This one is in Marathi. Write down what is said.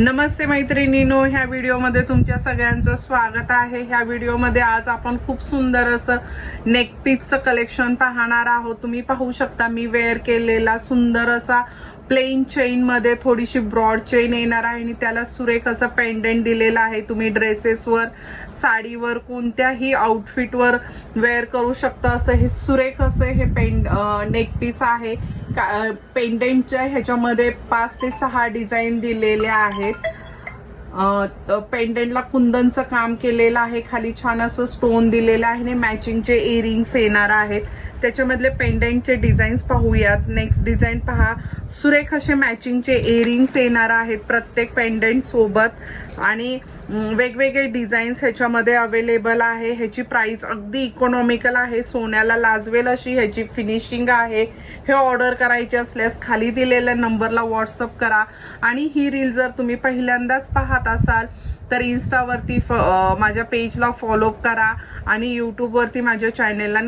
नमस्ते मैत्रिणींनो, ह्या व्हिडिओमध्ये तुमच्या सगळ्यांचं स्वागत आहे। ह्या व्हिडिओमध्ये आज आपण खूप सुंदर असं नेक पीसचं कलेक्शन पाहणार आहोत। तुम्ही पाहू शकता मी वेअर केलेला सुंदर असा प्लेन चेन मध्ये थोडीशी ब्रॉड चेन येणार आहे आणि त्याला सुरेख असं पेंडेंट दिलेलं आहे। तुम्ही ड्रेसेसवर, साडीवर, कोणत्याही आउटफिटवर वेअर करू शकता। असं हे सुरेख असं हे नेक पीस आहे। पेंडेंटच्या ह्याच्यामध्ये 5 ते 6 डिझाईन दिलेल्या आहेत। पेंडेंटला कुंदनचं काम केलेलं आहे, खाली छान असं स्टोन दिलेलं आहे आणि मॅचिंगचे इयरिंग्स येणार आहेत। त्याच्यामधले पेंडेंटचे डिझाईन्स पाहूयात। नेक्स्ट डिझाईन पहा, सुरेख असे मॅचिंगचे इयरिंग्स येणार आहेत प्रत्येक पेंडेंट सोबत आणि वेगवेगळे डिझाईन्स ह्याच्यामध्ये अवेलेबल आहे। ह्याची प्राइस अगदी इकॉनॉमिकल आहे, सोन्याला लाजवेल अशी ह्याची फिनिशिंग आहे। हे ऑर्डर करायचे असल्यास खाली दिलेल्या नंबरला व्हॉट्सअप करा आणि ही रील जर तुम्ही पहिल्यांदाच पाहत असाल तर इन्स्टावरती माझ्या पेजला फॉलो करा आणि यूट्यूबवरती माझ्या चॅनेलला